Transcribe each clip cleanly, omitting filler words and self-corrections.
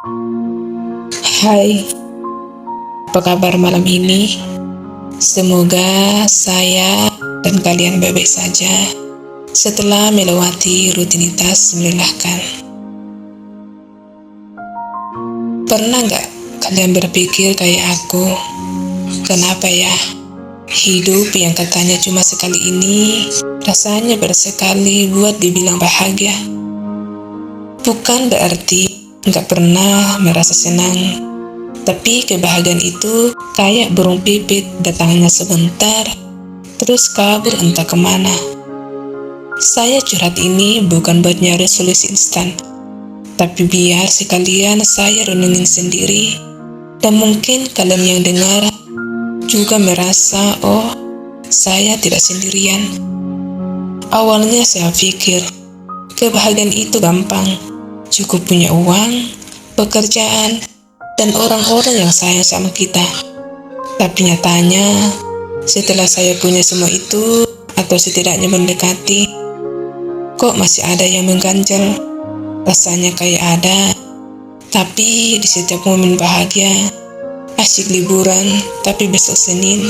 Hai, apa kabar malam ini? Semoga saya dan kalian baik-baik saja setelah melewati rutinitas melelahkan. Pernah nggak kalian berpikir kayak aku, kenapa ya hidup yang katanya cuma sekali ini rasanya bersekali buat dibilang bahagia? Bukan berarti nggak pernah merasa senang, tapi kebahagiaan itu kayak burung pipit, datangnya sebentar, terus kabur entah kemana. Saya curhat ini bukan buat nyari solusi instan, tapi biar sekalian saya renungin sendiri, dan mungkin kalian yang dengar juga merasa, oh, saya tidak sendirian. Awalnya saya pikir, kebahagiaan itu gampang, cukup punya uang, pekerjaan, dan orang-orang yang sayang sama kita. Tapi nyatanya, setelah saya punya semua itu, atau setidaknya mendekati, kok masih ada yang mengganjal. Rasanya kayak ada, tapi di setiap momen bahagia, asyik liburan, tapi besok Senin.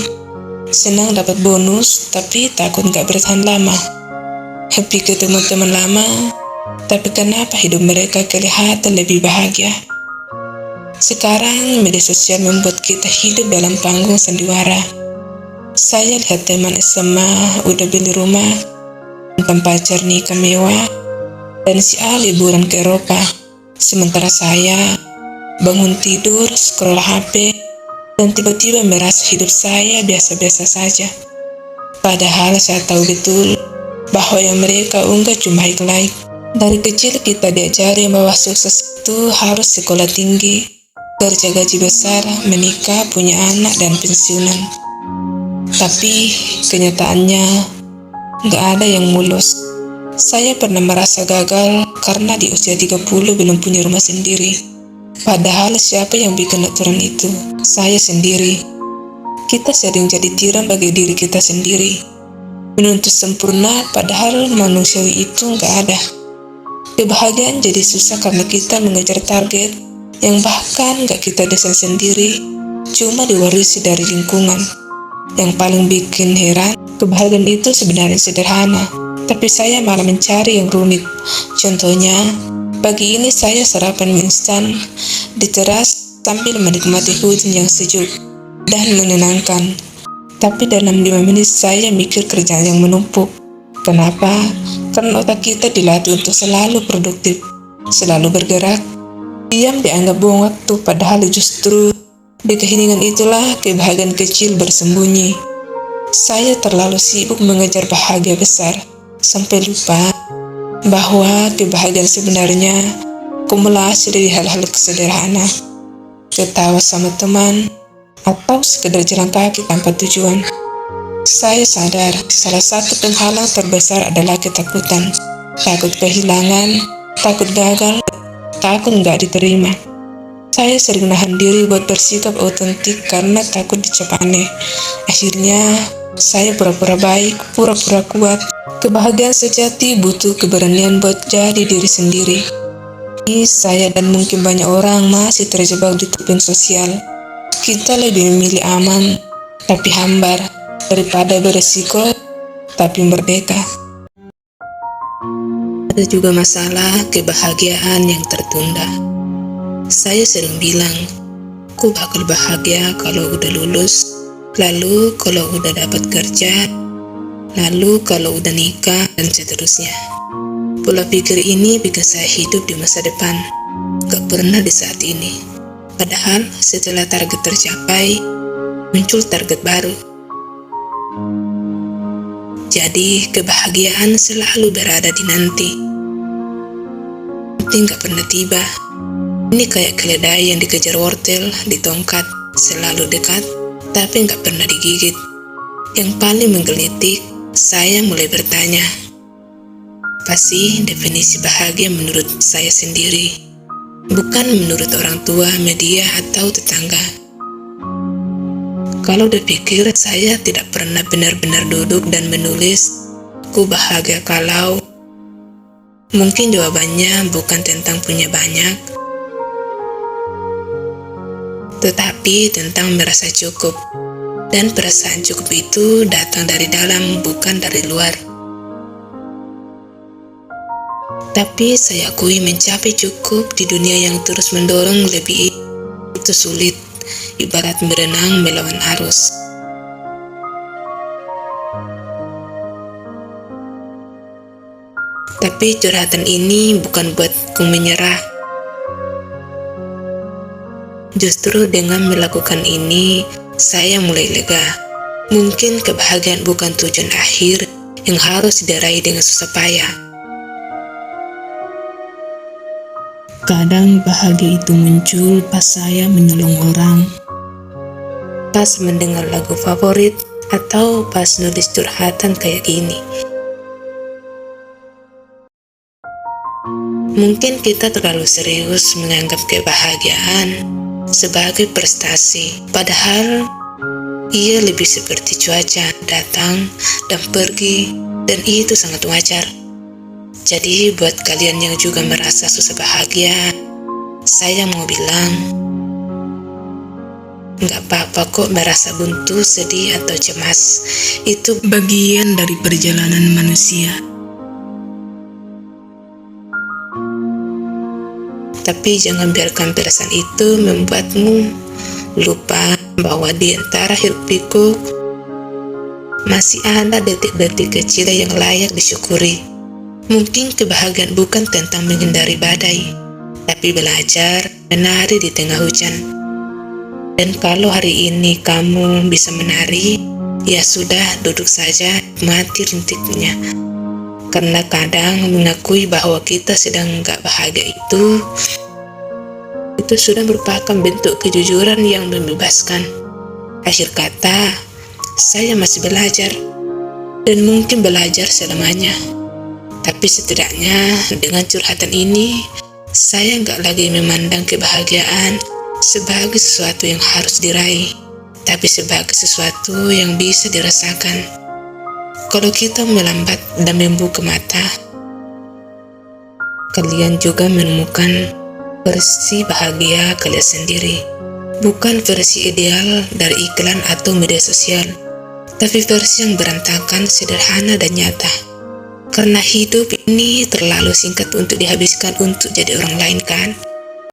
Senang dapat bonus, tapi takut gak bertahan lama. Happy ketemu teman lama, tapi kenapa hidup mereka kelihatan lebih bahagia? Sekarang media sosial membuat kita hidup dalam panggung sandiwara. Saya lihat teman SMA udah beli rumah, nonton pacar nikah mewah, dan si A liburan ke Eropa. Sementara saya bangun tidur, scroll HP, dan tiba-tiba merasa hidup saya biasa-biasa saja. Padahal saya tahu betul bahwa yang mereka unggah cuma highlight. Dari kecil kita diajari bahwa sukses itu harus sekolah tinggi, kerja gaji besar, menikah, punya anak, dan pensiunan. Tapi kenyataannya gak ada yang mulus. Saya pernah merasa gagal karena di usia 30 belum punya rumah sendiri. Padahal siapa yang bikin aturan itu? Saya sendiri. Kita sering jadi tiran bagi diri kita sendiri, menuntut sempurna padahal manusiawi itu gak ada. Kebahagiaan jadi susah karena kita mengejar target yang bahkan gak kita desain sendiri, cuma diwarisi dari lingkungan. Yang paling bikin heran, kebahagiaan itu sebenarnya sederhana, tapi saya malah mencari yang rumit. Contohnya, pagi ini saya sarapan mie instan di teras sambil menikmati hujan yang sejuk dan menenangkan. Tapi dalam 5 menit saya mikir kerjaan yang menumpuk. Kenapa? Karena otak kita dilatih untuk selalu produktif, selalu bergerak. Diam dianggap buang waktu, padahal justru di keheningan itulah kebahagiaan kecil bersembunyi. Saya terlalu sibuk mengejar bahagia besar, sampai lupa bahwa kebahagiaan sebenarnya kumulasi dari hal-hal sederhana. Ketawa sama teman, atau sekedar jalan kaki tanpa tujuan. Saya sadar salah satu penghalang terbesar adalah ketakutan. Takut kehilangan, takut gagal, takut gak diterima. Saya sering nahan diri buat bersikap otentik karena takut dicap aneh. Akhirnya, saya pura-pura baik, pura-pura kuat. Kebahagiaan sejati butuh keberanian buat jadi diri sendiri. Saya dan mungkin banyak orang masih terjebak di topeng sosial. Kita lebih memilih aman, tapi hambar, daripada beresiko, tapi merdeka. Ada juga masalah kebahagiaan yang tertunda. Saya sering bilang, aku bakal bahagia kalau udah lulus, lalu kalau udah dapat kerja, lalu kalau udah nikah, dan seterusnya. Pola pikir ini bikin saya hidup di masa depan, gak pernah di saat ini. Padahal setelah target tercapai, muncul target baru. Jadi kebahagiaan selalu berada di nanti. Nanti gak pernah tiba. Ini kayak keledai yang dikejar wortel di tongkat, selalu dekat, tapi gak pernah digigit. Yang paling menggelitik, saya mulai bertanya, apa sih definisi bahagia menurut saya sendiri? Bukan menurut orang tua, media, atau tetangga. Kalau dipikir, saya tidak pernah benar-benar duduk dan menulis, aku bahagia kalau. Mungkin jawabannya bukan tentang punya banyak, tetapi tentang merasa cukup. Dan perasaan cukup itu datang dari dalam, bukan dari luar. Tapi saya akui mencapai cukup di dunia yang terus mendorong lebih itu sulit, ibarat berenang melawan arus. Tapi curhatan ini bukan buatku menyerah. Justru dengan melakukan ini, saya mulai lega. Mungkin kebahagiaan bukan tujuan akhir yang harus diraih dengan susah payah. Kadang bahagia itu muncul pas saya menolong orang, pas mendengar lagu favorit, atau pas nulis curhatan kayak gini. Mungkin kita terlalu serius menganggap kebahagiaan sebagai prestasi, padahal ia lebih seperti cuaca, datang dan pergi, dan itu sangat wajar. Jadi buat kalian yang juga merasa susah bahagia, saya mau bilang, gak apa-apa kok merasa buntu, sedih, atau cemas. Itu bagian dari perjalanan manusia. Tapi jangan biarkan perasaan itu membuatmu lupa bahwa di antara hiruk pikuk masih ada detik-detik kecil yang layak disyukuri. Mungkin kebahagiaan bukan tentang menghindari badai, tapi belajar menari di tengah hujan. Dan kalau hari ini kamu bisa menari, ya sudah, duduk saja, mati rintiknya. Karena kadang mengakui bahwa kita sedang gak bahagia itu sudah merupakan bentuk kejujuran yang membebaskan. Akhir kata, saya masih belajar, dan mungkin belajar selamanya. Tapi setidaknya dengan curhatan ini, saya gak lagi memandang kebahagiaan sebagai sesuatu yang harus diraih, tapi sebagai sesuatu yang bisa dirasakan. Kalau kita melambat dan membuka mata, kalian juga menemukan versi bahagia kalian sendiri. Bukan versi ideal dari iklan atau media sosial, tapi versi yang berantakan, sederhana, dan nyata. Karena hidup ini terlalu singkat untuk dihabiskan untuk jadi orang lain, kan?